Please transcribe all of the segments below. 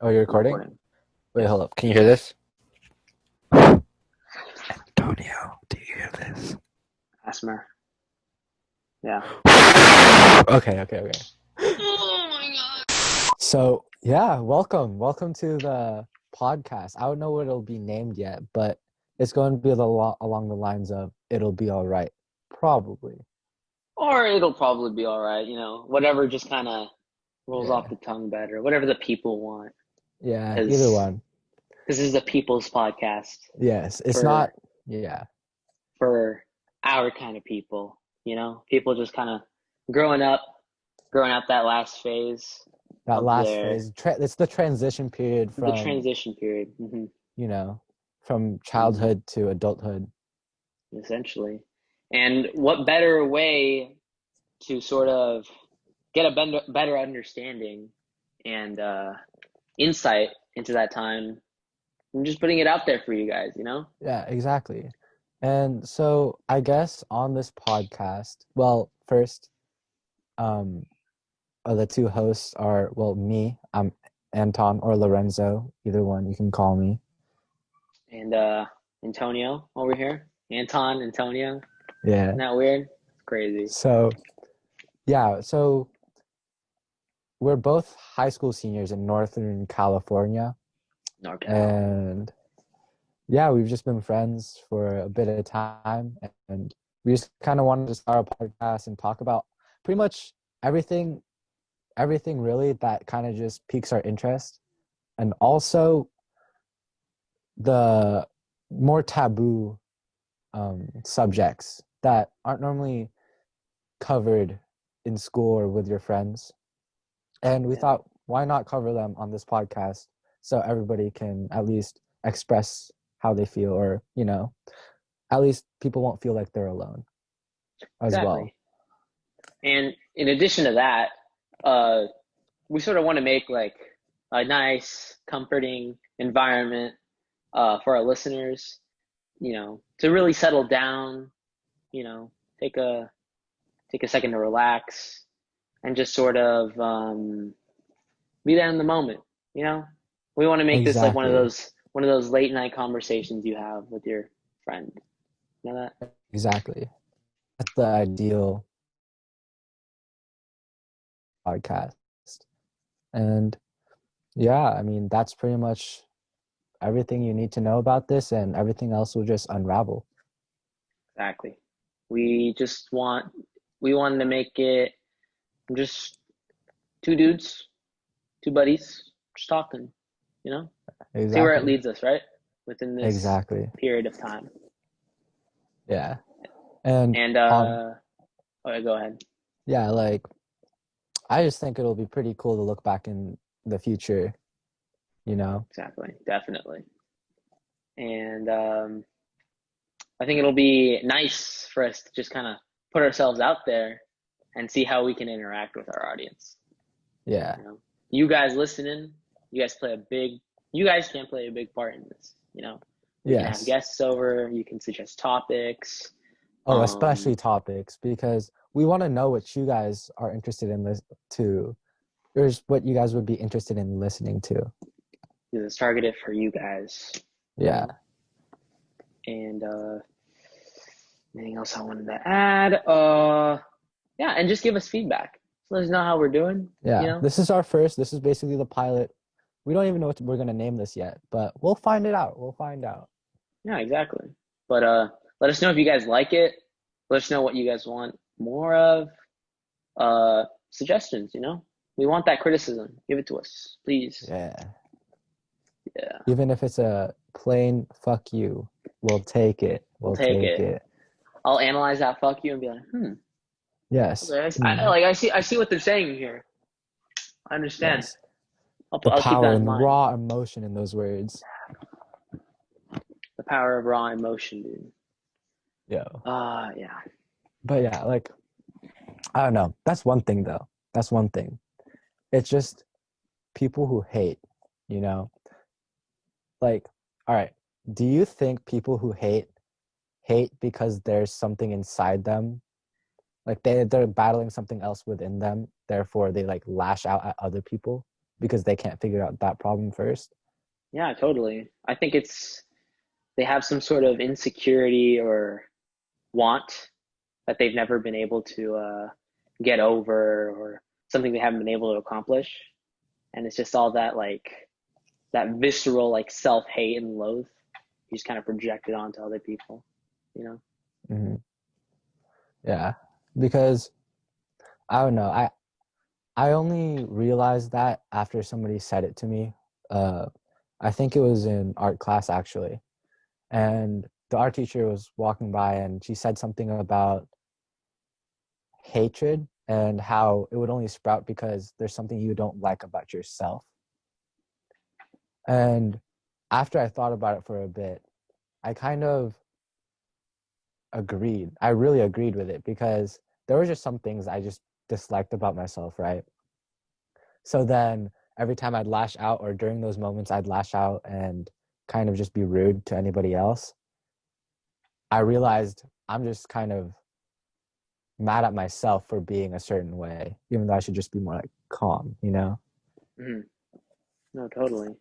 Oh, you're I'm recording? recording. Wait, Yes. hold up. Can you hear this? Antonio, do you hear this? Asmer. Yeah. Okay. Oh my god. So, yeah, welcome to the podcast. I don't know what it'll be named yet, but it's going to be along the lines of "It'll be all right," probably. Or it'll probably be all right, whatever just kind of rolls off Yeah, the tongue better, whatever the people want. yeah, either Because one. this is the people's podcast Yes, it's not. for Yeah, for our kind of people just kind of growing up, growing out that last phase that of last phase. It's the transition period the from transition period, you know from hmm childhood to adulthood. essentially. And what better way to sort of get a better understanding and insight into that time. I'm just putting it out there for you guys. Yeah, exactly. And so I guess on this podcast, well, first, um, the two hosts are, well, me, I'm Anton or Lorenzo, either one you can call me. And Antonio over here, Anton, Antonio. Yeah. Isn't that weird? It's crazy. So, yeah, so we're both high school seniors in Northern California. NorCal. And yeah, we've just been friends for a bit of time. And we just kind of wanted to start a podcast and talk about pretty much everything really that kind of just piques our interest, and also the more taboo subjects that aren't normally covered in school or with your friends. And we Yeah, thought, why not cover them on this podcast so everybody can at least express how they feel, or at least people won't feel like they're alone as well. exactly. And in addition to that, uh, we sort of want to make like a nice, comforting environment for our listeners, to really settle down, you know, take a take a second to relax and just sort of be there in the moment. You know, we want to make this like one of Exactly. those late night conversations you have with your friend. You know that? Exactly. That's the ideal podcast. And yeah, I mean, that's pretty much everything you need to know about this, and everything else will just unravel. Exactly. We just want we wanted to make it just two dudes, two buddies, just talking. You know, see where it Exactly. leads us, right? Within this Exactly. period of time. Yeah. And And okay, go ahead. yeah, like I just think it'll be pretty cool to look back in the future, you know? Exactly, definitely. And I think it'll be nice for us to just kind of put ourselves out there and see how we can interact with our audience. Yeah. You know, you guys listening, you guys play a big, you guys can play a big part in this. We can have Yes. guests over. You can suggest topics. Oh, especially Um, topics, because we want to know what you guys are interested in this to, or what you guys would be interested in listening to. it's targeted for you guys. You Yeah. know, and anything else I wanted to add? Yeah, and just give us feedback. So let us know how we're doing. You Yeah. know, This is basically the pilot. We don't even know what we're going to name this yet, but we'll find it out. We'll find out. Yeah, exactly. But let us know if you guys like it. Let us know what you guys want more of. Suggestions, we want that criticism. Give it to us, please. Yeah. Yeah, Even if it's a plain fuck you, we'll take it. we'll We'll take take it. it. I'll analyze that fuck you and be like, Yes. okay, I see what they're saying here. I understand. Yes. I'll The I'll keep that power in and the mind. raw emotion in those words. The power of raw emotion, dude. Yo. Yeah. But yeah, like, I don't know. That's one thing, though. That's one thing. It's just people who hate, you know? Like, all right. Do you think people who hate because there's something inside them? Like they're battling something else within them, therefore they like lash out at other people? because they can't figure out that problem first. Yeah, totally. I think it's they have some sort of insecurity or want that they've never been able to get over, or something they haven't been able to accomplish. And it's just all that like that visceral like self-hate and loathe you just kind of project it onto other people, you know? Hmm. Yeah, because I don't know. I only realized that after somebody said it to me. Uh, I think it was in art class actually, and the art teacher was walking by and she said something about hatred and how it would only sprout because there's something you don't like about yourself. And after I thought about it for a bit, I kind of agreed. I really agreed with it because there were just some things I just disliked about myself, right? So then every time I'd lash out, or during those moments I'd lash out and kind of just be rude to anybody else, I realized I'm just kind of mad at myself for being a certain way, even though I should just be more like calm, you know? Hmm. No, totally.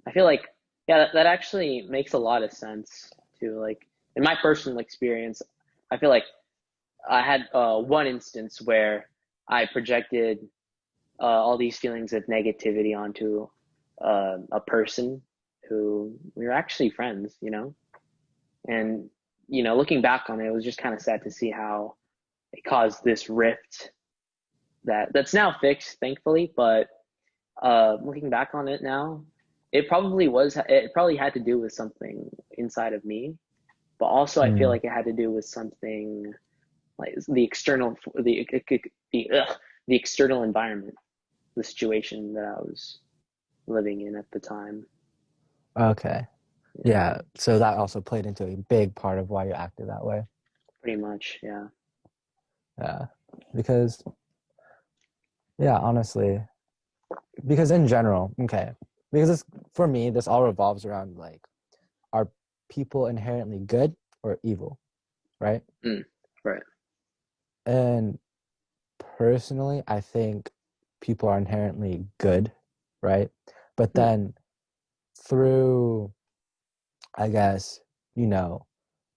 I feel like, yeah, that actually makes a lot of sense too. Like in my personal experience, I feel like I had one instance where I projected all these feelings of negativity onto a person who we were actually friends, you know? And, looking back on it, it was just kind of sad to see how it caused this rift that's now fixed, thankfully. But looking back on it now, it probably had to do with something inside of me, but also I feel Mm, like it had to do with something like the external environment, the situation that I was living in at the time. okay. Yeah, Yeah. So that also played into a big part of why you acted that way. pretty much. Yeah. Yeah. Because, yeah, honestly, because in general, okay, because this, for me, this all revolves around like, are people inherently good or evil, right? Mm, right. And personally, I think people are inherently good, right? But Mm, then through, I guess, you know,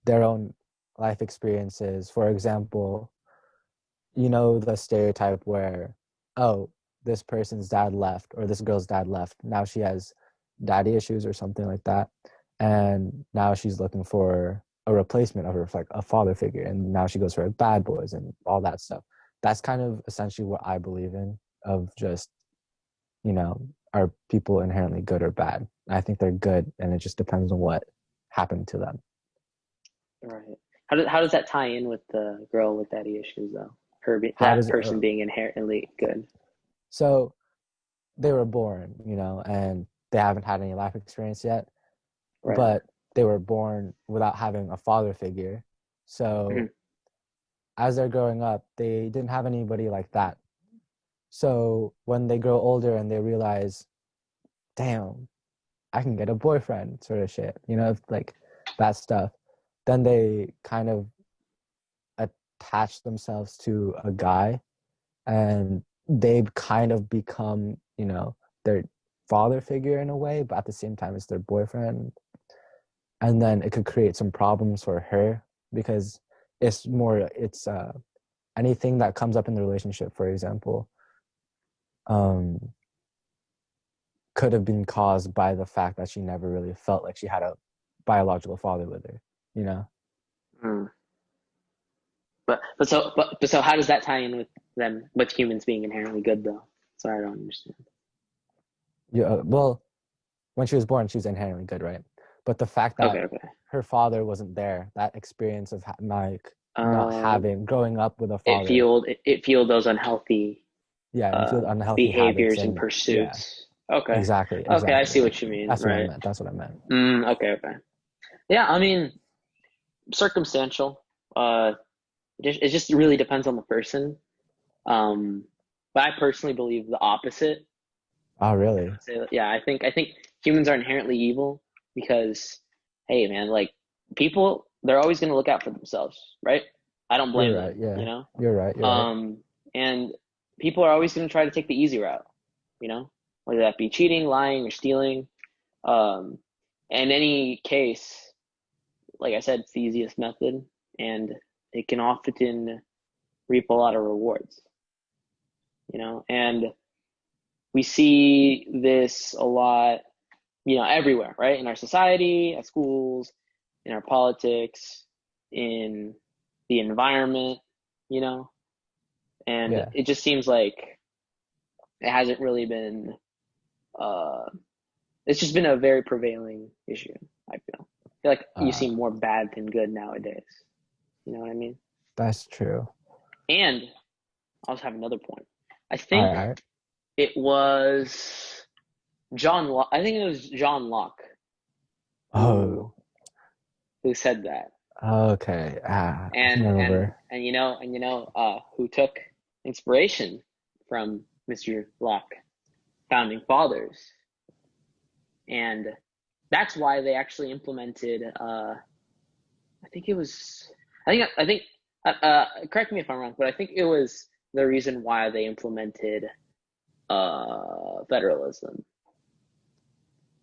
their own life experiences, for example, the stereotype where, oh, this person's dad left or this girl's dad left. Now she has daddy issues or something like that. And now she's looking for a replacement of her, like a father figure. And now she goes for bad boys and all that stuff. That's kind of essentially what I believe in, of just, you know, are people inherently good or bad? I think they're good, and it just depends on what happened to them. right. How does that tie in with the girl with daddy issues though? How That does it? person being inherently good. So they were born, and they haven't had any life experience yet, Right. but they were born without having a father figure. Hmm. So as they're growing up, they didn't have anybody like that. So when they grow older and they realize, damn, I can get a boyfriend, sort of shit, like that stuff, then they kind of attach themselves to a guy, and they kind of become, their father figure in a way, but at the same time it's their boyfriend. And then it could create some problems for her because it's anything that comes up in the relationship, for example, um could have been caused by the fact that she never really felt like she had a biological father with her, you know. Mm. But so how does that tie in with them with humans being inherently good though? Sorry, I don't understand. Well, when she was born she was inherently good, right? But the fact Okay, that okay. her father wasn't there, that experience of like not Um, having, growing up with a father, it fueled those unhealthy yeah, and feel unhealthy habits, behaviors and and yeah, pursuits. Okay. exactly, Okay, I see exactly. what you mean, That's what I right? meant. That's what I meant. Okay, okay. Yeah, I mean, circumstantial. It just really depends on the person. Um, but I personally believe the opposite. Oh, really? So, yeah, I think humans are inherently evil because, hey, man, like people, they're always going to look out for themselves, right? I don't You're blame right. them, Yeah, you're right. You're right. Um, and people are always going to try to take the easy route, you know? whether that be cheating, lying, or stealing. Um, in any case, like I said, it's the easiest method, and it can often reap a lot of rewards, and we see this a lot, everywhere, right? In our society, at schools, in our politics, in the environment, you know, and Yeah. it just seems like it hasn't really been, uh, it's just been a very prevailing issue, I feel like you Uh, see more bad than good nowadays. You know what I mean? that's true. And I also have another point. I All think right. it was I think it was John Locke who Oh, said that. okay. I And and remember. and who took inspiration from Mr. Locke, founding fathers. And that's why they actually implemented I think it was I think correct me if I'm wrong, but I think it was the reason why they implemented federalism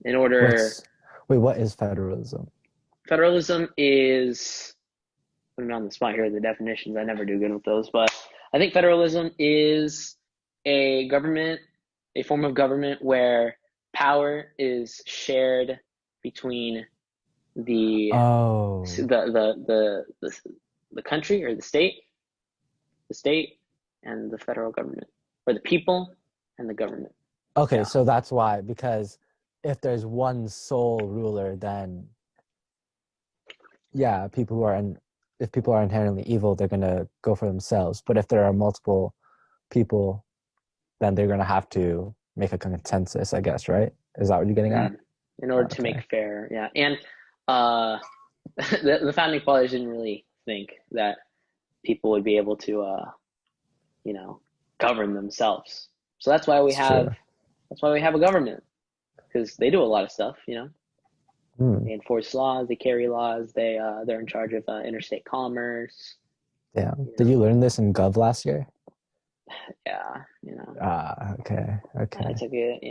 in order. What's wait, what is federalism? Federalism is, putting me on the spot here, the definitions. I never do good with those, but I think federalism is a government, a form of government where power is shared between the Oh, the country or the state and the federal government, or the people and the government. okay. Yeah. So that's why, because if there's one sole ruler, then yeah, if people are inherently evil, they're gonna go for themselves. But if there are multiple people, then they're gonna have to make a consensus, I guess, right? Is that what you're getting at? Mm. In order to make Okay. fair, yeah, and uh, the founding fathers didn't really think that people would be able to, you know, govern themselves. So It's true. that's why we have a government, because they do a lot of stuff. Hmm. They enforce laws, they carry laws, they're in charge of interstate commerce. Yeah. You Did you know, learn this in Gov last year? yeah, Ah, okay. I Okay. took it,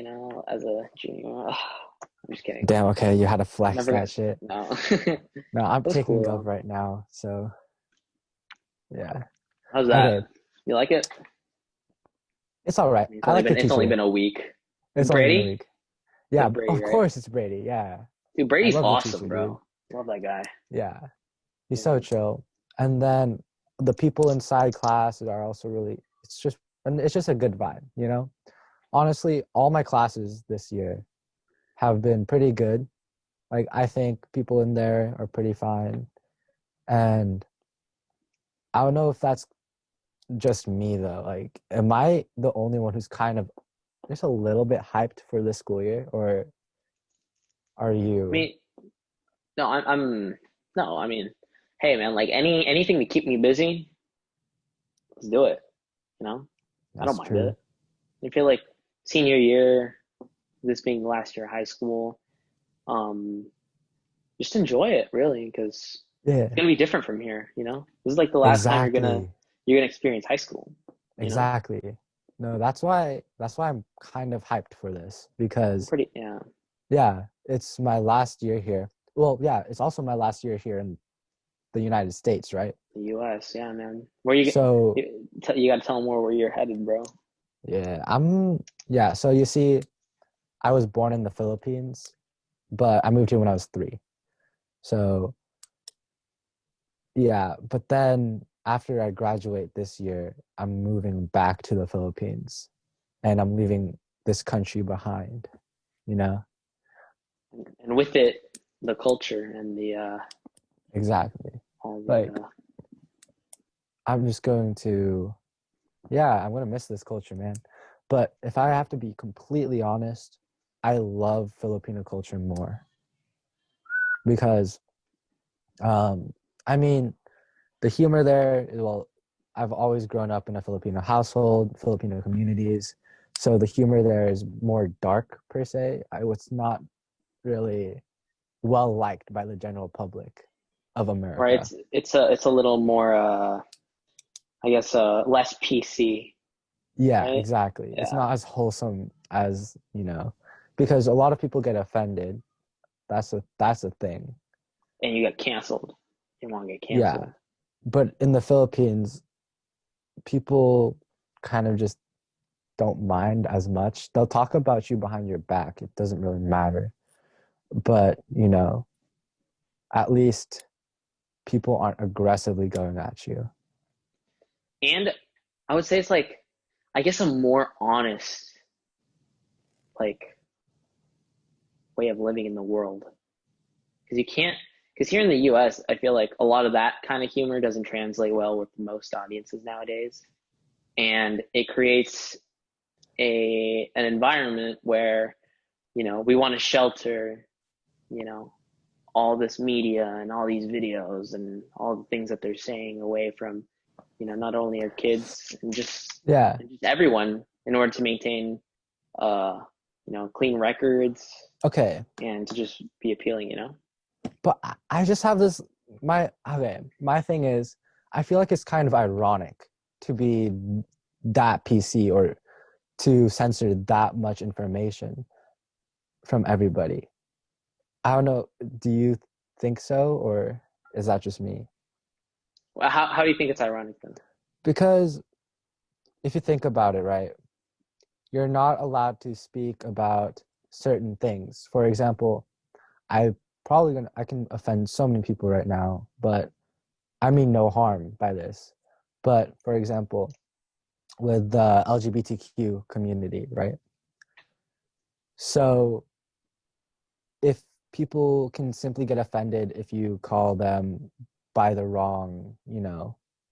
as a junior. I'm just kidding. Damn, okay, you had to flex Never got that shit. no. It No, I'm was taking cool Gov though. right now, so yeah. How's that? Okay. You like it? It's all right. I like the It's only teacher. been a week. It's only been a Brady? week. That's Yeah, Brady, of right? course it's Brady. Yeah. Dude, I Brady's love the awesome, teacher, dude. bro. Love that guy. Yeah. He's so Yeah. chill. And then the people inside class are also really it's just a good vibe, you know? Honestly, all my classes this year have been pretty good. Like I think people in there are pretty fine. And I don't know if that's just me though. Like, am I the only one who's kind of just a little bit hyped for this school year, or are I you? mean, no, no, I mean, hey man, like anything to keep me busy, let's do it. You know, I don't That's mind it. true. I feel like senior year, this being the last year of high school, um, just enjoy it really, because it's Yeah, gonna be different from here. This is like the last time exactly. you're gonna experience high school. You know, Exactly. No, that's why I'm kind of hyped for this because yeah, yeah, it's my last year here. Well, yeah, it's also my last year here in the United States, right? the U.S. Yeah, man. Where you So, you got to tell them where you're headed, bro. yeah, so you see, I was born in the Philippines, but I moved here when I was 3. So, yeah, but then after I graduate this year, I'm moving back to the Philippines and I'm leaving this country behind, you know? And with it, the culture and the Exactly. all the Like, I'm just going to, yeah, I'm going to miss this culture, man. But if I have to be completely honest, I love Filipino culture more because, um, I mean, the humor there, well, I've always grown up in a Filipino household, Filipino communities. So the humor there is more dark per se. It's not really well liked by the general public of right. America. It's a little more I guess less PC, Yeah, right? exactly. It's Yeah. not as wholesome as, because a lot of people get offended. That's a thing. And you get canceled. You want to get Yeah. canceled. But in the Philippines, people kind of just don't mind as much. They'll talk about you behind your back. It doesn't really matter. But, at least people aren't aggressively going at you. And I would say it's like, I guess a more honest, like, way of living in the world. Because you can't, because here in the US, I feel like a lot of that kind of humor doesn't translate well with most audiences nowadays. And it creates an environment where, we want to shelter, you know, all this media and all these videos and all the things that they're saying away from, not only our kids Yeah. and just everyone in order to maintain, uh, clean records Okay. and to just be appealing, But I just have this my thing is I feel like it's kind of ironic to be that PC or to censor that much information from everybody. I don't know, do you think so, or is that just me? How do you think it's ironic then? Because if you think about it, right, you're not allowed to speak about certain things. For example, I can offend so many people right now, but I mean no harm by this. But for example, with the LGBTQ community, right? So if people can simply get offended if you call them by the wrong,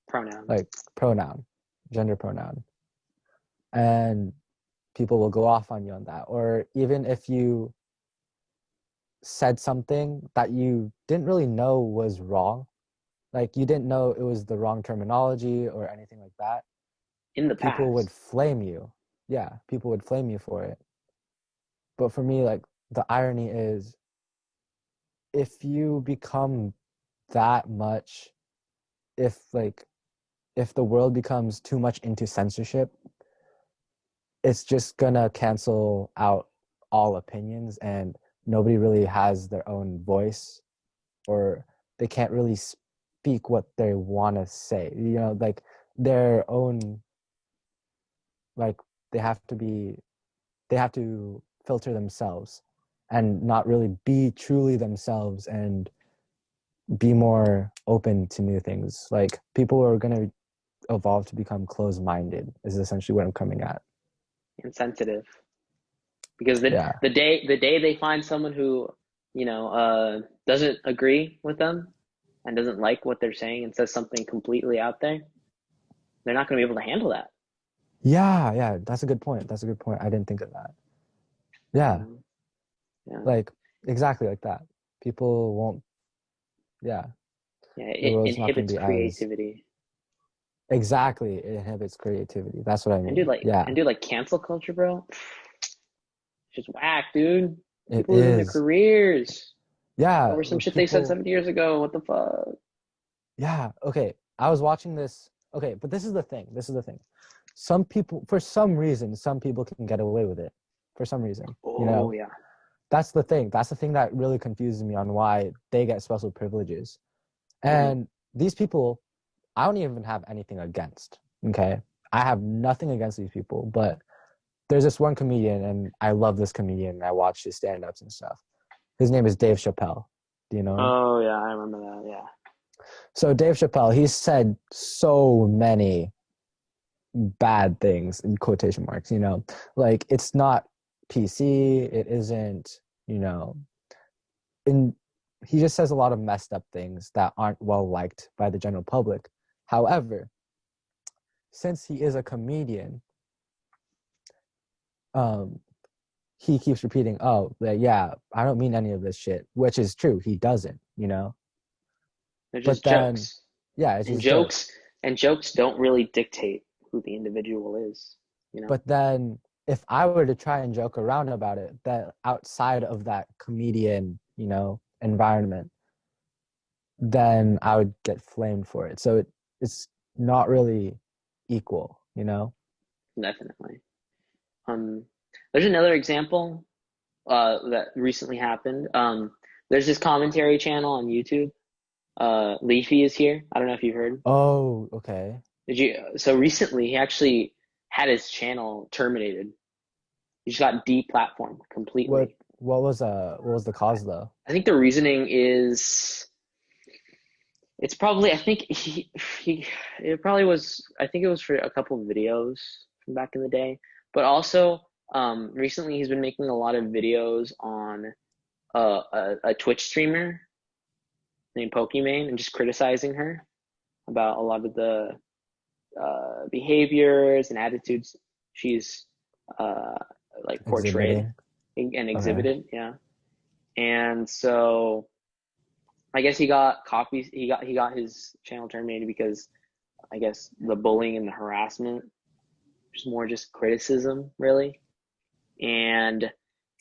Pronoun. like pronoun, gender pronoun, and people will go off on you on that. Or even if you said something that you didn't really know was wrong, like you didn't know it was the wrong terminology or anything like that, In the people would past. flame you. Yeah, people would flame you for it. But for me, like, the irony is, if you become that much, if like if the world becomes too much into censorship, it's just gonna cancel out all opinions, and nobody really has their own voice, or they can't really speak what they want to say, like their own, like they have to be they have to filter themselves and not really be truly themselves and be more open to new things. Like, people are going to evolve to become closed-minded is essentially what I'm coming at. Insensitive. Because Yeah. the day they find someone who, doesn't agree with them and doesn't like what they're saying and says something completely out there, they're not going to be able to handle that. Yeah, that's a good point. I didn't think of that. Yeah. Yeah. Like, exactly like that. People won't. Yeah. Yeah, The it world's not going to inhibits be as creativity. exactly. It inhibits creativity. That's what I And dude, mean. Yeah. cancel culture, bro. It's just whack, dude. It People losing their is. careers Yeah. over some shit they said People. 70 years ago. What the fuck? Yeah. Okay. I was watching this. Okay, but this is the thing. Some people, for some reason, some people can get away with it. For some reason, Oh yeah. that's the thing. That's the thing that really confuses me on why they get special privileges. Hmm. And these people, I don't even have anything against. Okay, I have nothing against these people, but there's this one comedian, and I love this comedian. And I watch his stand-ups and stuff. His name is Dave Chappelle. Do you know him? Oh yeah, I remember that. Yeah. So Dave Chappelle, he's said so many bad things in quotation marks, like, it's not PC, it isn't, you know, and he just says a lot of messed up things that aren't well liked by the general public. However, since he is a comedian, um, he keeps repeating, "Oh, yeah, I don't mean any of this shit," which is true. He doesn't, They're But just then, jokes. yeah, it's And just jokes. jokes don't really dictate who the individual is, you know? But then, if I were to try and joke around about it, that outside of that comedian, environment, then I would get flamed for it. So it's not really equal. Definitely. Um, There's another example that recently happened. There's this commentary channel on YouTube. Leafy is here. I don't know if you've heard. Oh, okay. Did you? So recently, he actually had his channel terminated. He just got deplatformed What completely. what was the cause though? I think the reasoning is it's probably I think he it probably was I think it was for a couple of videos from back in the day, but also recently he's been making a lot of videos on a Twitch streamer named Pokimane and just criticizing her about a lot of the behaviors and attitudes she's uh, like portrayed Exhibiting. and Okay. exhibited. Yeah, and so I guess he got copies. He got his channel terminated because I guess the bullying and the harassment was more just criticism, really, and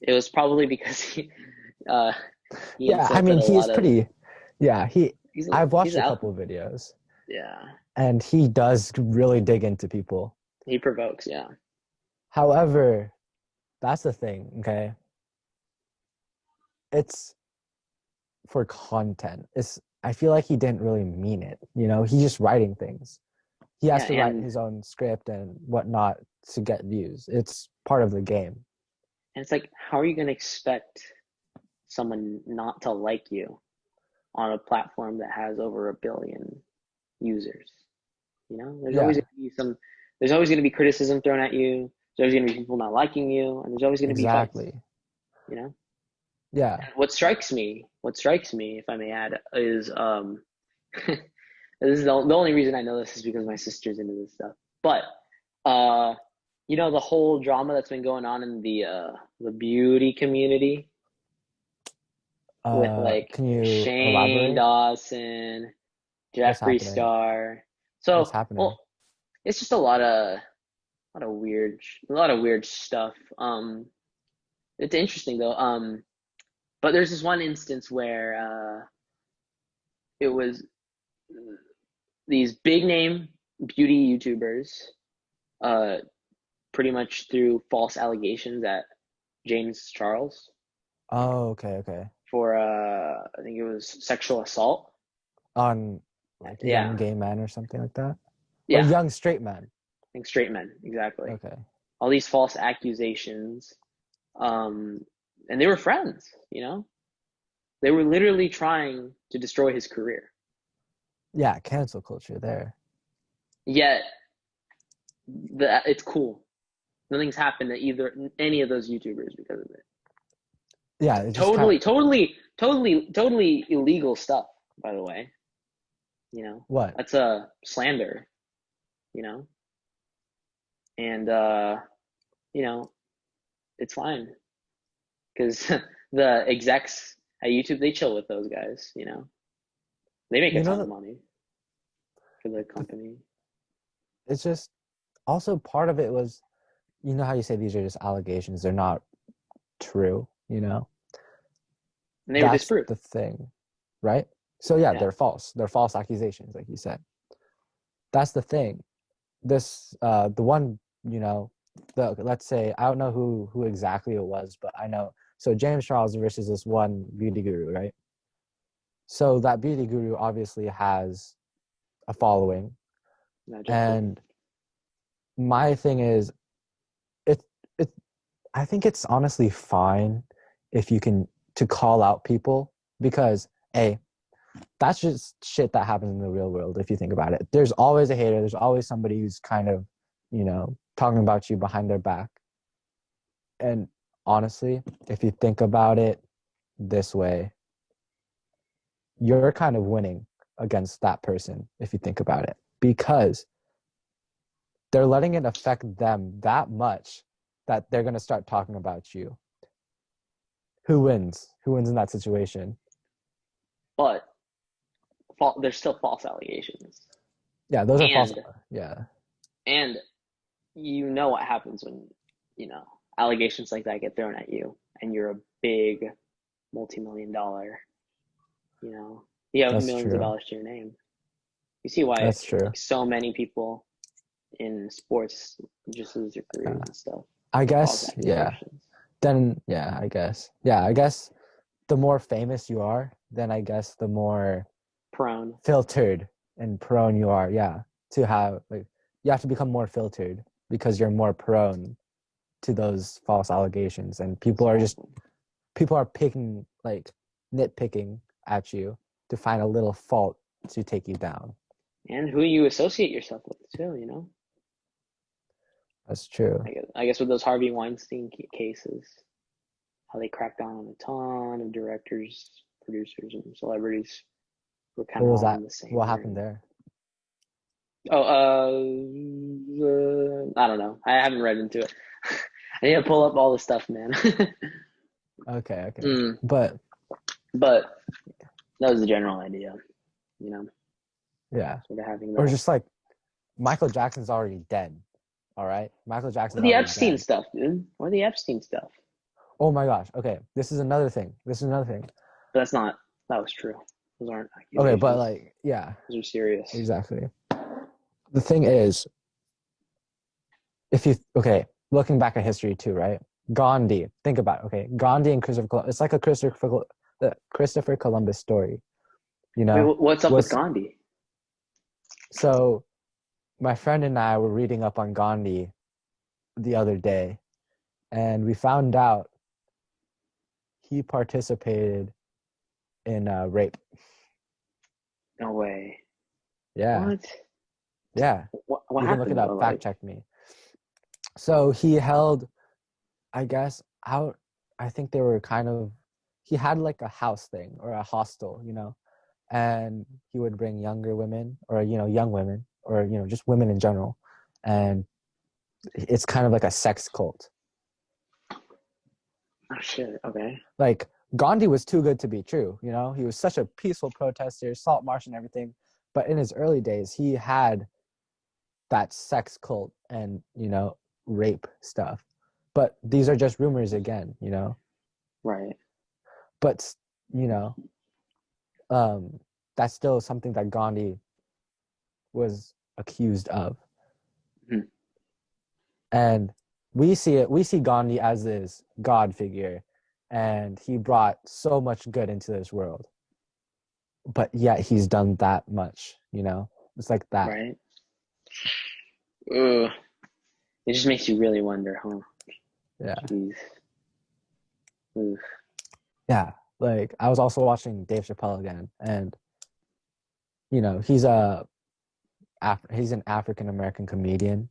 it was probably because uh, he Yeah, I insulted mean a he is lot of. pretty yeah, I've He's watched a out. couple of videos Yeah, and he does really dig into people. he provokes. Yeah, However, that's the thing, okay? It's for content. It's I feel like he didn't really mean it. You know, he's just writing things. He yeah, has to write and his own script and whatnot to get views. It's part of the game. it's like, how are you gonna expect someone not to like you on a platform that has over 1 billion users? You know, there's always Yeah, going to be some, there's always going to be criticism thrown at you. There's always going to be people not liking you, and there's always going to be fights. exactly. You know, Yeah. and what strikes me, if I may add, is this is the only reason I know this is because my sister's into this stuff. But uh, you know, the whole drama that's been going on in the beauty community with like Can you Shane elaborate? Dawson, What's Jeffree happening? Star. What's So, happening? well, it's just a lot of weird stuff. It's interesting though. But there's this one instance where it was these big name beauty YouTubers uh pretty much threw false allegations at James Charles Oh, okay, okay. for I think it was sexual assault. On like young Yeah, gay men or something like that? Or yeah, I young straight men. think straight men, exactly. Okay. All these false accusations. Um and they were friends, you know? They were literally trying to destroy his career. Yeah, cancel culture there. Yet it's cool. Nothing's happened to either any of those YouTubers because of it. Yeah, it just kind Totally, of totally illegal stuff, by the way. You know, what? that's a slander, you know, and you know, it's fine because the execs at YouTube they chill with those guys, you know. They make a You know ton of that money for the company. it's just also part of it was you know how you say these are just allegations, they're not true, you know? And they were That's disproved. the thing, right? So yeah, Yeah. they're false. They're false accusations, like you said. That's the thing. This the one, you know, the let's say I don't know who exactly it was, but I know so James Charles versus this one beauty guru, right? So that beauty guru obviously has a following. Not Jeffrey. And my thing is it it I think it's honestly fine if you can to call out people because a that's just shit that happens in the real world if you think about it. There's always a hater, there's always somebody who's kind of, you know, talking about you behind their back. And honestly, if you think about it this way, you're kind of winning against that person if you think about it because they're letting it affect them that much that they're going to start talking about you. Who wins? Who wins in that situation? But there's still false allegations. Yeah, those are false. And Yeah, and you know what happens when, you know, allegations like that get thrown at you and you're a big multi-million dollar, you know, you have that's millions of true. dollars to your name. You see why That's true. like so many people in sports just lose their careers Yeah. and stuff. I false guess, yeah. accusations. Then, yeah, I guess. Yeah, I guess the more famous you are, then I guess the more Prone. filtered and prone you are, yeah, to have like you have to become more filtered because you're more prone to those false allegations and Exactly. people are picking like nitpicking at you to find a little fault to take you down. And who you associate yourself with too, you know? That's true. I guess with those Harvey Weinstein cases, how they cracked down on a ton of directors, producers, and celebrities were kind What of was all that? in the same What happened ring. there? Oh, I don't know. I haven't read into it. I need to pull up all the stuff, man. Okay, okay. mm, But but that was the general idea, you know, yeah. sort of having Or the just like Michael Jackson's already dead. All right? Michael or Jackson's the already Epstein dead. stuff, dude, or the Epstein stuff. Oh my gosh. Okay. This is another thing. This is another thing. But that's not. That was true. Those aren't Okay, but accusations. like, yeah, Those are serious. exactly. The thing is, okay, looking back at history too, right? Gandhi, think about it, okay? Gandhi and Christopher Columbus, it's like the Christopher Columbus story, you Wait, know? what's up with Was Gandhi? so my friend and I were reading up on Gandhi the other day, and we found out he participated in rape. No way. Yeah, What? yeah. What You can look it happened up, though? fact Like, check me. So he held, I guess, out, I think they were kind of, he had like a house thing or a hostel, you know, and he would bring younger women or, you know, young women or, you know, just women in general. And it's kind of like a sex cult. oh shit. Okay. Like Gandhi was too good to be true, you know, he was such a peaceful protester, salt march and everything. But in his early days, he had that sex cult and, you know, rape stuff. But these are just rumors again, you know, Right. but, you know, um, that's still something that Gandhi was accused of. Hmm. And we see Gandhi as this God figure, and he brought so much good into this world. But yet he's done that much, you know? It's like that. Right. Ugh. It just makes you really wonder, huh? Yeah. Jeez. Ugh. Yeah. Like I was also watching Dave Chappelle again, and you know, he's an African American comedian.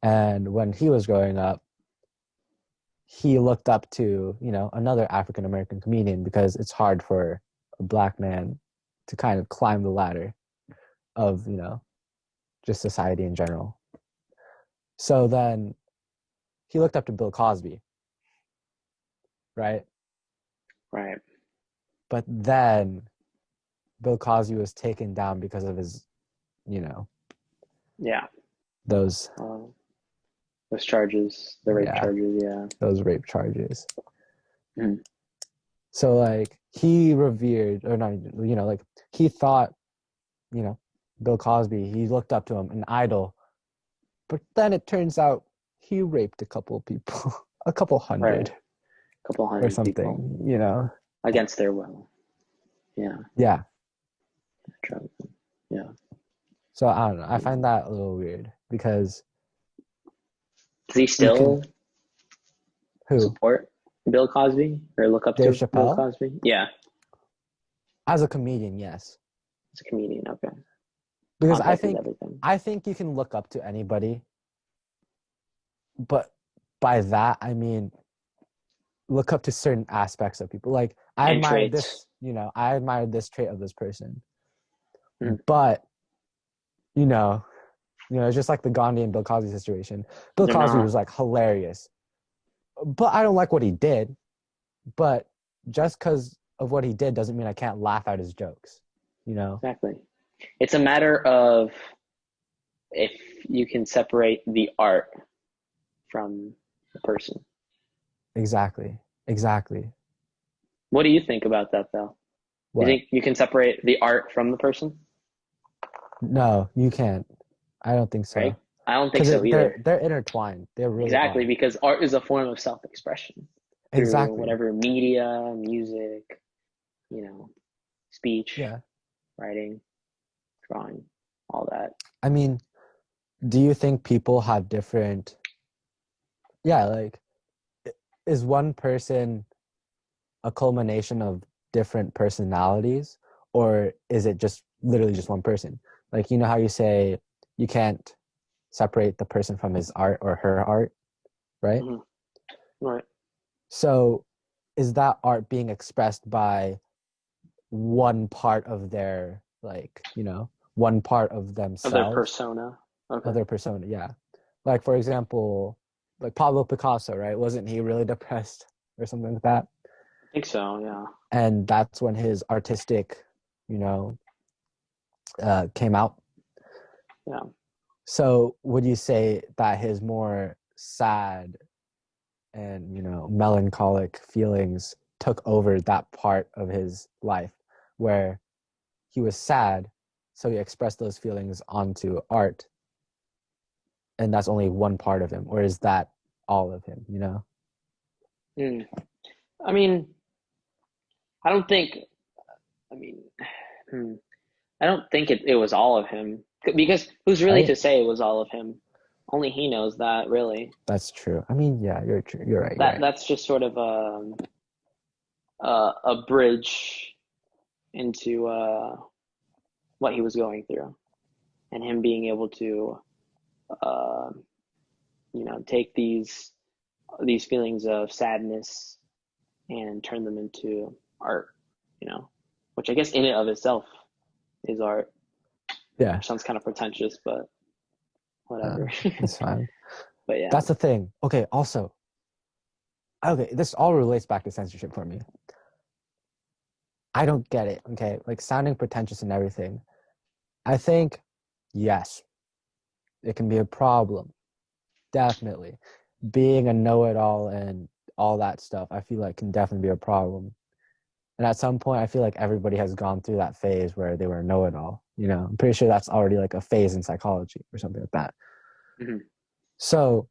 And when he was growing up, he looked up to, you know, another African American comedian because it's hard for a black man to kind of climb the ladder of, you know, just society in general. So then he looked up to Bill Cosby, right? Right. But then Bill Cosby was taken down because of his, you know, Yeah. those, Uh, those charges, the rape yeah, charges. Yeah. those rape charges. Hmm. So like he revered, or not, you know, like he thought, you know, Bill Cosby, he looked up to him, an idol. But then it turns out he raped a couple of people, a couple Right. hundred A couple or hundred people something, you know? against their will. Yeah. Yeah. Yeah. So I don't know. I find that a little weird because Does he you can, still who? support Bill Cosby or look up Dave to Bill Chappelle? Cosby? Yeah. As a comedian, yes. As a comedian. Okay. Because Context is everything. I think you can look up to anybody, but by that I mean look up to certain aspects of people. Like I And admire traits. this, you know, I admire this trait of this person. Hmm. But, you know, it's just like the Gandhi and Bill Cosby situation. Bill They're Cosby not. was like hilarious, but I don't like what he did. But just because of what he did doesn't mean I can't laugh at his jokes, you know? Exactly. It's a matter of if you can separate the art from the person. Exactly. Exactly. What do you think about that, though? You What? think you can separate the art from the person, No, you can't. I don't think right? so. I don't think Because so they're either. they're intertwined. They really Exactly, are. because art is a form of self-expression through Exactly. whatever media, music, you know, speech, Yeah. writing, drawing, all that. I mean, do you think people have different, yeah, like, is one person a culmination of different personalities, or is it just literally just one person? Like, you know how you say you can't separate the person from his art or her art, right? Hmm. Right. So is that art being expressed by one part of their, like, one part of Of their themselves, persona. of Okay. their persona? Yeah. Like, for example, like Pablo Picasso, right? Wasn't he really depressed or something like that? I think so, yeah. And that's when his artistic, you know, came out. Yeah. So would you say that his more sad and, melancholic feelings took over that part of his life where he was sad, so he expressed those feelings onto art, and that's only one part of him, or is that all of him? Mm. I mean, I don't think, I mean, hmm, I don't think it was all of him. Because who's really Right? to say it was all of him? Only he knows that, really. That's true. I mean, yeah, you're true. You're right. You're That right. that's just sort of a bridge into what he was going through, and him being able to uh, take these feelings of sadness and turn them into art, which I guess in and of itself is art, Yeah. which sounds kind of pretentious, but whatever. That's fine. But yeah. That's the thing. Okay, also, okay, this all relates back to censorship for me. I don't get it. Okay, like sounding pretentious and everything. I think, yes, it can be a problem. Definitely. Being a know-it-all and all that stuff, I feel like can definitely be a problem. And at some point, I feel like everybody has gone through that phase where they were a know-it-all. I'm pretty sure that's already like a phase in psychology or something like that. Hmm. So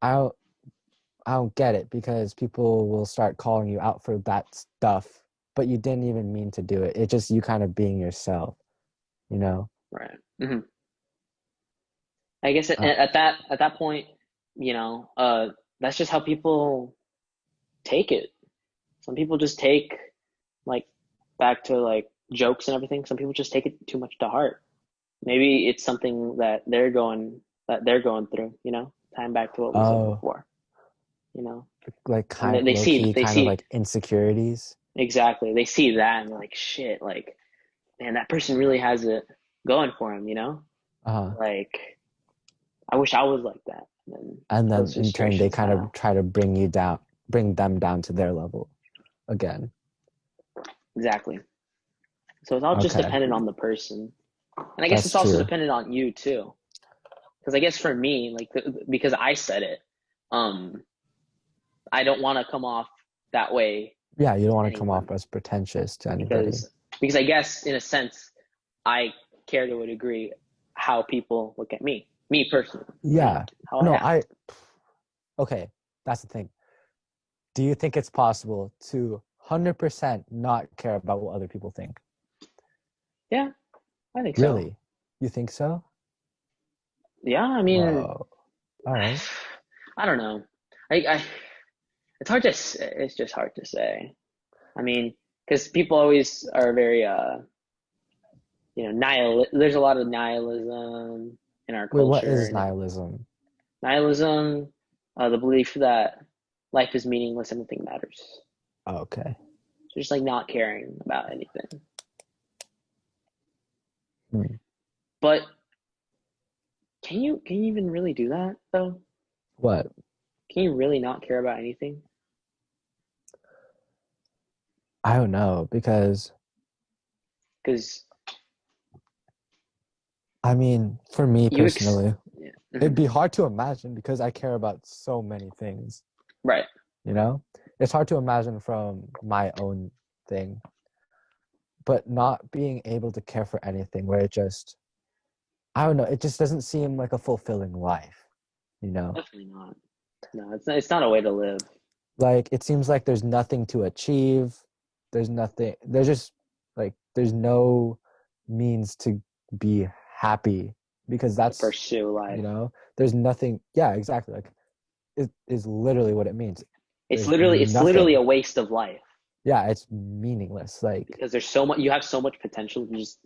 I don't, I don't get it, because people will start calling you out for that stuff, but you didn't even mean to do it. It's just you kind of being yourself, you know? Right. Hmm. I guess Uh, at that point, that's just how people take it. Some people just take, like, back to like jokes and everything. Some people just take it too much to heart. Maybe it's something that they're going through. Time back to what we said oh, before. You know, like and kind they low see key, they kind of see like insecurities. exactly. They see that and they're like, shit, like, man, that person really has it going for him. Uh, Like, I wish I was like that. And and then those in turn, they frustrations kind kind of of try to bring them down to their level again. exactly. So it's all just Okay, dependent on the person, and I guess that's it's also true. dependent on you too. Because I guess for me, like, because I said it, um, I don't want to come off that way Yeah, you don't to want to come off anyone as pretentious to anybody. because I guess in a sense I care to a degree how people look at me personally, Yeah. how I No, act. okay, that's the thing. Do you think it's possible to 100% not care about what other people think? Yeah, I think so. Really? You think so? Yeah, I mean, Whoa. All right. I don't know. I it's hard to it's just hard to say. I mean, because people always are very there's a lot of nihilism in our Wait, what culture, is and nihilism? nihilism, the belief that life is meaningless and nothing matters. Oh, okay. So just like not caring about anything. Hmm. But can you even really do that though? What? Can you really not care about anything? I don't know, because Because I mean, for me you ex personally, yeah. it'd Mhm. be hard to imagine because I care about so many things, Right. you know? It's hard to imagine from my own thing, but not being able to care for anything, where it just I don't know, it just doesn't seem like a fulfilling life, you know? Definitely not. No, it's not a way to live. Like it seems like there's nothing to achieve. There's nothing, there's just like there's no means to be happy because To that's, pursue you life. know, there's nothing. Yeah, exactly. Like it is literally what it means. There's It's literally nothing. a waste of life Yeah, it's meaningless. Like because there's so much. You have so much potential to just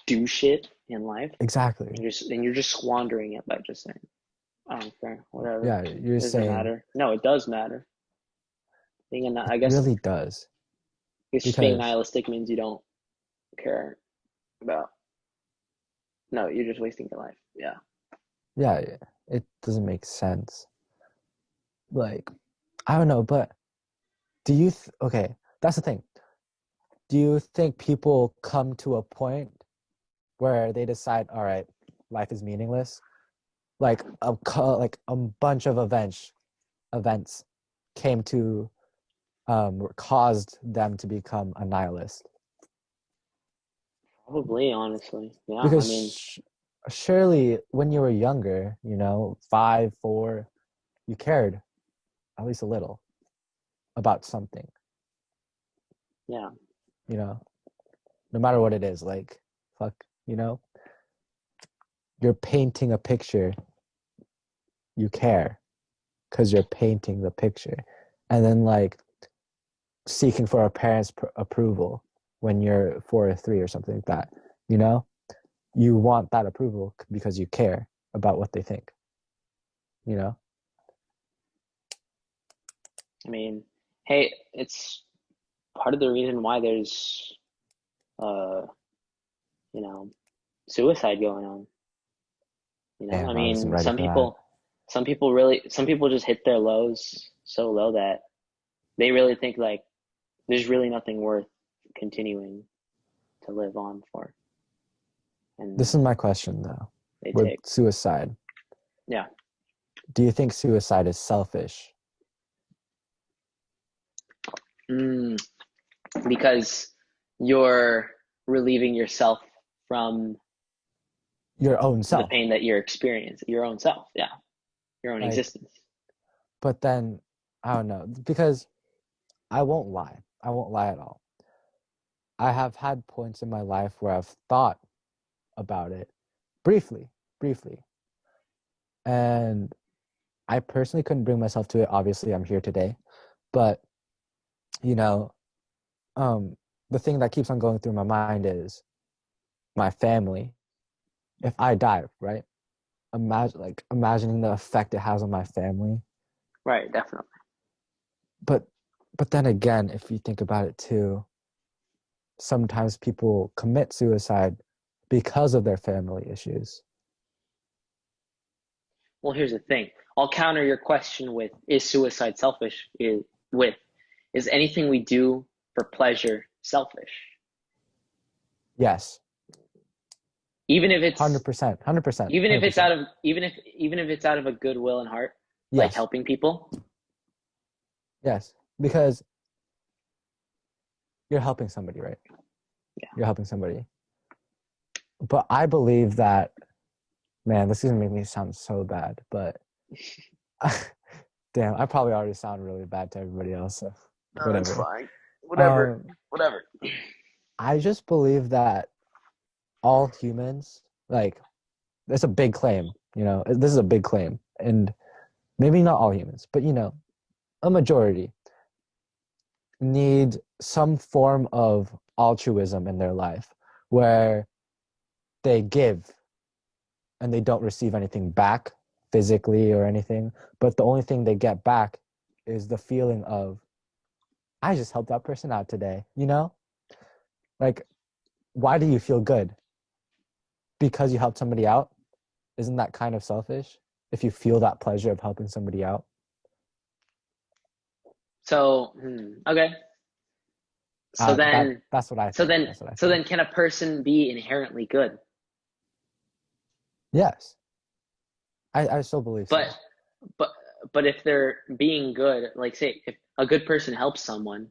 do shit in life, exactly. and you're just squandering it by just saying, "I don't care, whatever, Yeah, you're it doesn't saying matter." No, it does matter. it I guess, really does just being because nihilistic means you don't care about. No, you're just wasting your life. Yeah. yeah, it doesn't make sense. Like I don't know, but okay, that's the thing. Do you think people come to a point where they decide, all right, life is meaningless? Like a bunch of events came to caused them to become a nihilist. Probably, honestly. Yeah. I Because mean, surely when you were younger, you know, 5, 4, you cared at least a little about something, yeah. you know, no matter what it is. Like, fuck, you know, you're painting a picture, you care because you're painting the picture. And then, like, seeking for a parent's approval when you're 4 or 3 or something like that, you know, you want that approval because you care about what they think, you know. I mean, hey, it's part of the reason why there's, uh, you know, suicide going on. I Damn, I wasn't mean, ready for that. some people just hit their lows so low that they really think like there's really nothing worth continuing to live on for, This and is my question though, they with take, suicide. yeah, Do you think suicide is selfish? mm, because you're relieving yourself from Your own the self. pain that you're experiencing, your own self, yeah, your own Like, existence. but then I don't know, because I won't lie. I won't lie at all. I have had points in my life where I've thought about it briefly, briefly. And I personally couldn't bring myself to it. Obviously, I'm here today. But, you know, um, the thing that keeps on going through my mind is my family. If I die, right? Imagining the effect it has on my family. Right, definitely. But but then again, if you think about it too, sometimes people commit suicide because of their family issues. Well, here's the thing. I'll counter your question with, is suicide selfish? With, is anything we do for pleasure selfish? Yes, Even if it's 100%, 100%, 100%. even if it's out of a goodwill and heart, like Yes, helping people. yes, because you're helping somebody, right? Yeah. You're helping somebody. But I believe that, man, this is gonna make me sound so bad, but damn, I probably already sound really bad to everybody else. So No, that's whatever. fine. Whatever. Um, Whatever. I just believe that all humans, like, it's a big claim, you know, this is a big claim. And maybe not all humans, but, you know, a majority need some form of altruism in their life where they give and they don't receive anything back physically or anything. But the only thing they get back is the feeling of, I just helped that person out today, you know? Like, why do you feel good? Because you helped somebody out? Isn't that kind of selfish if you feel that pleasure of helping somebody out? So, okay. So then, That's what I think. That's what I so think. then, can a person be inherently good? Yes, I still believe But, so. but, but if they're being good, like say, if a good person helps someone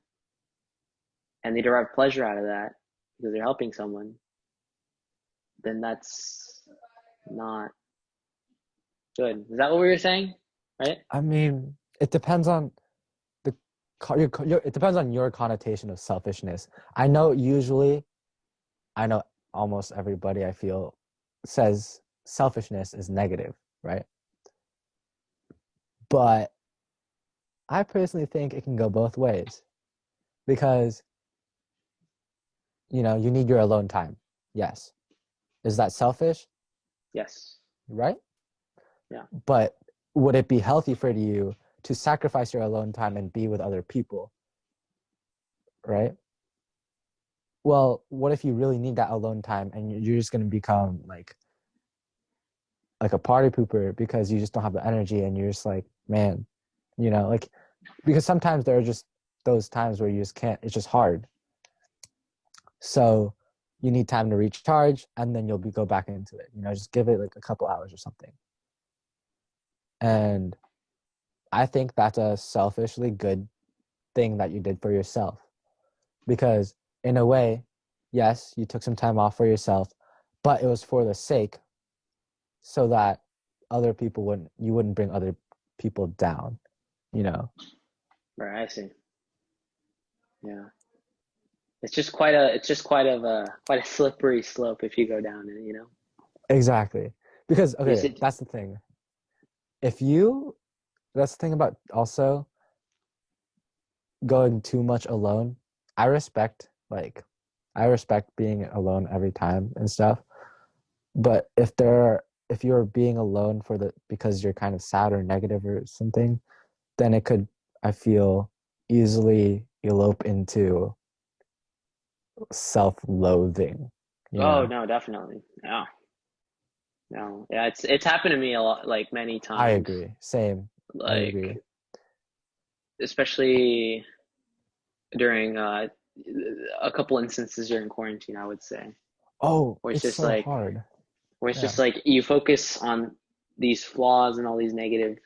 and they derive pleasure out of that because they're helping someone, then not good. Is that what we were saying? Right? I mean, it depends on the it depends on your connotation of selfishness. I know usually, I know almost everybody I feel says selfishness is negative, right? But I personally think it can go both ways because, you need your alone time. Yes. Is that selfish? Yes. Right? Yeah. But would it be healthy for you to sacrifice your alone time and be with other people? Right? Well, what if you really need that alone time and you're just going to become like a party pooper because you just don't have the energy and you're just like, man, like because sometimes there are just those times where you just can't, it's just hard. So you need time to recharge and then go back into it. Just give it like a couple hours or something. And I think that's a selfishly good thing that you did for yourself. Because in a way, yes, you took some time off for yourself, but it was for the sake so that you wouldn't bring other people down, you know? Right. I see. Yeah. It's just quite a slippery slope if you go down it, you know? Exactly. Because, Is okay, it that's the thing. If you, that's the thing about also going too much alone. I respect, like, I respect being alone every time and stuff. But if you're being alone because you're kind of sad or negative or something, then it could, I feel, easily elope into self-loathing, you Oh know? no, definitely. Yeah. No. Yeah, it's happened to me a lot, like many I times. agree. Same. I agree. Like especially during a couple instances during quarantine, I would say. Oh, Where it's it's just so like hard. where it's Yeah. just like you focus on these flaws and all these negative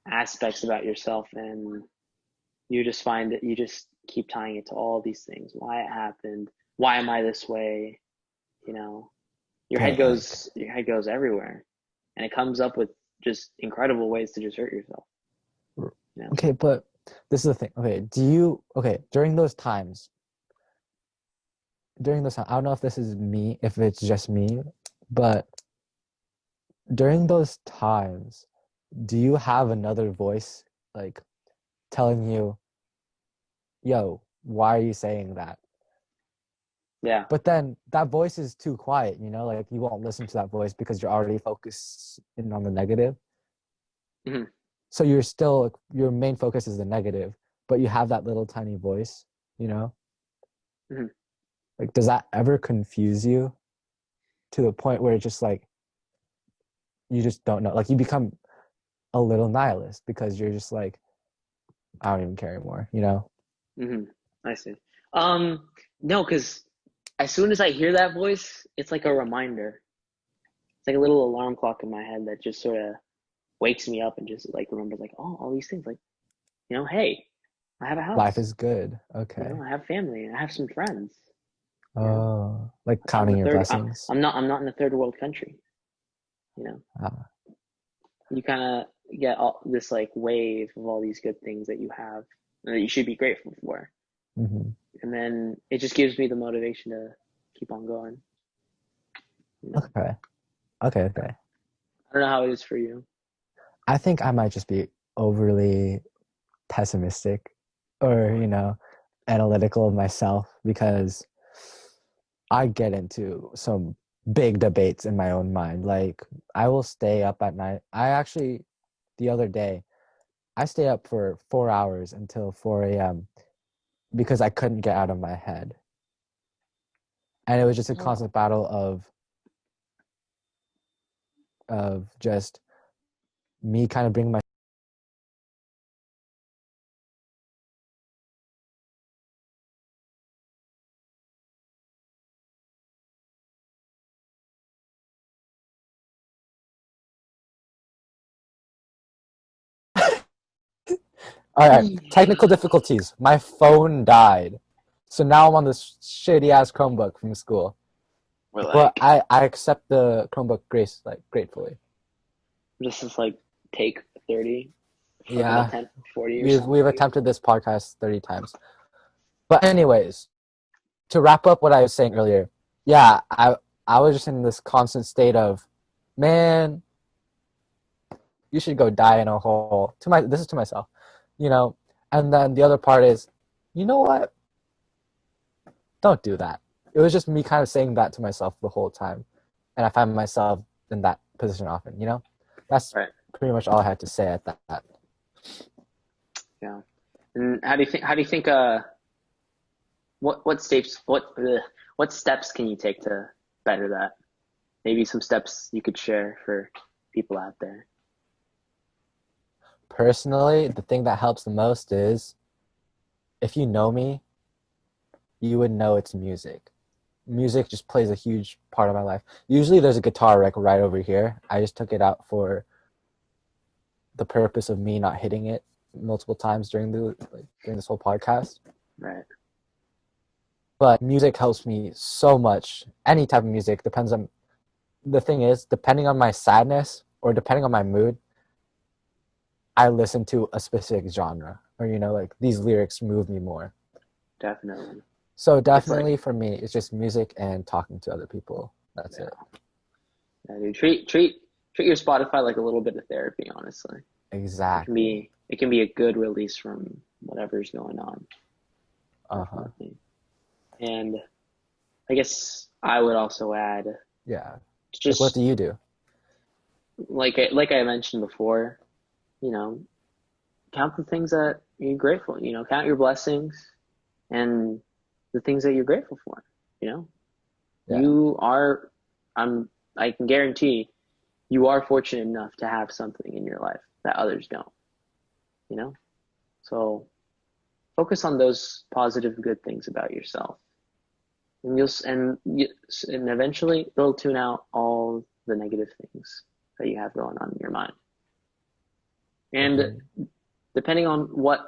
aspects about yourself, and you just find that you just keep tying it to all these things. Why it happened, why am I this way? You know, But like, your head goes everywhere, and it comes up with just incredible ways to just hurt yourself. You know, okay, but this is the thing. Okay, during those times, I don't know if this is me, if it's just me, but during those times, do you have another voice like telling you, yo, why are you saying that? yeah. But then that voice is too quiet, like you won't listen to that voice because you're already focused in on the negative. Hmm. So your main focus is the negative, but you have that little tiny voice, you know? Hmm. Like, does that ever confuse you to the point where it's just like, you just don't know? Like, you become a little nihilist because you're just like, I don't even care anymore? Hmm. I see. Um, no, because as soon as I hear that voice, it's like a reminder. It's like a little alarm clock in my head that just sort of wakes me up and just like remembers like, oh, all these things. Like, hey, I have a Life house. is good. Okay. I have family. I have some friends. You know, Oh, like I'm not in counting a your third. blessings. I'm not in a third world country. You know, Ah, you kind of get all this like wave of all these good things that you have and that you should be grateful for, mhm. and then it just gives me the motivation to keep on going. You know, Okay. Okay. Okay. I don't know how it is for you. I think I might just be overly pessimistic or, analytical of myself because I get into some big debates in my own mind. Like, I will stay up at night. The other day, I stay up for 4 hours until 4 a.m. because I couldn't get out of my head. And it was just a Oh. constant battle of just me kind of bringing my. All right, technical difficulties. My phone died. So now I'm on this shitty ass Chromebook from school. Or But like I accept the Chromebook gratefully. just as like take 30 from an Yeah, attempt 40 or we've something. attempted this podcast 30 times. But anyways, to wrap up what I was saying earlier, yeah, I was just in this constant state of, man, you should go die in a hole. This is to myself, you know. And then the other part is, you know what? Don't do that. It was just me kind of saying that to myself the whole time, and I find myself in that position often. You know, that's Right. pretty much all I had to say at that. Yeah. And how do you think what steps can you take to better that? Maybe some steps you could share for people out there. Personally, the thing that helps the most is if you know me, you would know it's music. Music just plays a huge part of my life. Usually there's a guitar rack right over here. I just took it out for the purpose of me not hitting it multiple times during this whole podcast. Right. But music helps me so much. Any type of music depends on the thing is, depending on my sadness or depending on my mood, I listen to a specific genre or like these lyrics move me more. Definitely. So It's like definitely for me, it's just music and talking to other people. That's it. yeah, dude, treat your Spotify like a little bit of therapy, honestly. Exactly. It can be a good release from whatever's going on. Uh-huh. Definitely. And I guess I would also add Yeah. Like what just do you do? like I mentioned before, you know, count the things that you're grateful, count your blessings and the things that you're grateful for, you know. Yeah. You are I can guarantee you are fortunate enough to have something in your life that others don't, you know? So focus on those positive good things about yourself. And eventually it'll tune out all the negative things that you have going on in your mind. And Agreed. depending on what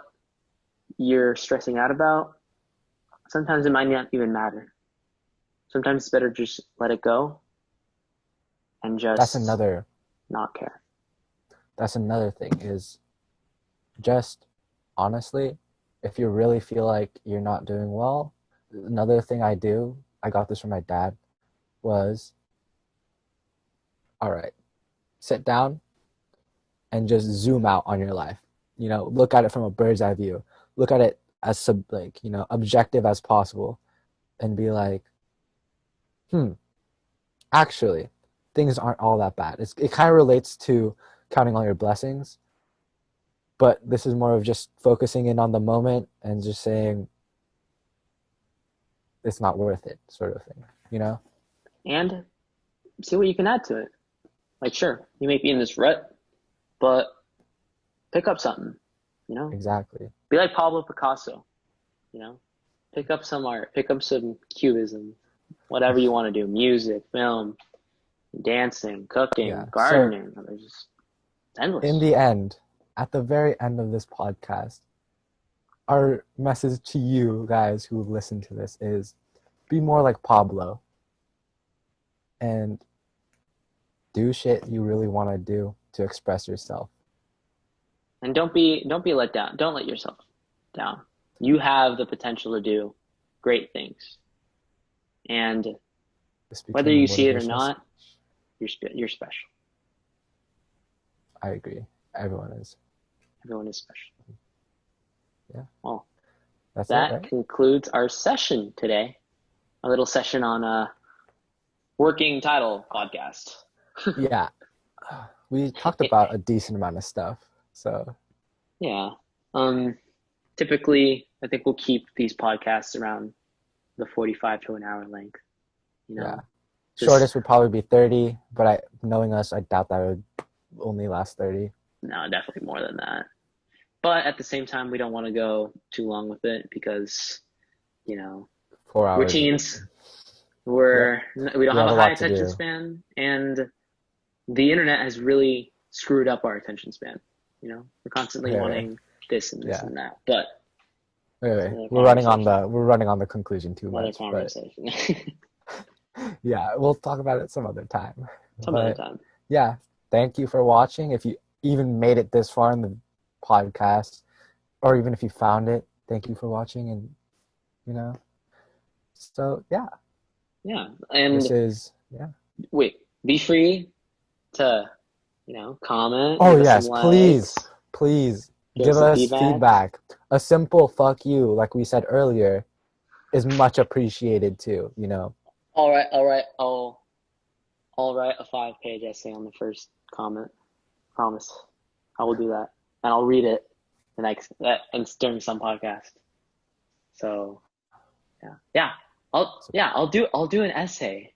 you're stressing out about, sometimes it might not even matter. Sometimes it's better just let it go and That's just another not care. that's another thing is just honestly, if you really feel like you're not doing well, another thing I got this from my dad, was all right, sit down and just zoom out on your life. Look at it from a bird's eye view. Look at it as objective as possible and be like, actually, things aren't all that bad. It kind of relates to counting all your blessings, but this is more of just focusing in on the moment and just saying it's not worth it, sort of thing, And see what you can add to it. Like, sure, you may be in this rut, but pick up something, you know? Exactly. Be like Pablo Picasso, you know? Pick up some art, pick up some cubism, whatever you want to do, music, film, dancing, Yeah. cooking, So gardening. There's just it's in endless. the end, at the very end of this podcast, our message to you guys who listen to this is be more like Pablo and do shit you really want to do to express yourself. And don't be let down. Don't let yourself down. You have the potential to do great things. And This whether became a you see it or motivational not, speech. you're special. I agree. Everyone is. Everyone is special. Yeah. Well, That's it, that right? concludes our session today. A little session on a working title podcast. Yeah. We talked about a decent amount of stuff. So, Yeah. Typically, I think we'll keep these podcasts around the 45 to an hour length. You yeah. know, just Shortest would probably be 30, but knowing us, I doubt that would only last 30. no, definitely more than that. But at the same time, we don't want to go too long with it because, you know, we're 4 hours. teens. Yep. We don't We have have a a high lot to attention do. span, and the internet has really screwed up our attention span. We're constantly Okay. wanting this and this Yeah. and that. But it's Anyway, another we're running conversation. on the conclusion too Another much, but conversation. Yeah, we'll talk about it some other time. Some other But time. yeah, thank you for watching. If you even made it this far in the podcast, or even if you found it, thank you for watching. And, you know, so yeah, Yeah. this And is, yeah. wait, be free to, comment, Oh, give us some yes, please, likes, please give us give some us feedback. feedback. A simple fuck you, like we said earlier, is much appreciated too, you know? All right, all right. I'll write a 5-page essay on the first comment. Promise. I will do that. And I'll read it the next and during some podcast. So yeah. Yeah. So, I'll do an essay.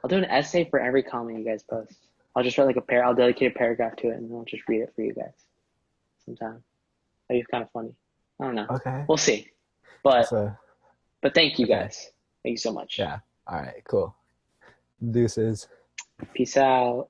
I'll do an essay for every comment you guys post. I'll just write like I'll dedicate a paragraph to it and I'll just read it for you guys sometime. That'd be kind of funny. I don't know. okay. We'll see. But So, but thank you okay. guys. Thank you so much. Yeah. All right, cool. Deuces. Peace out.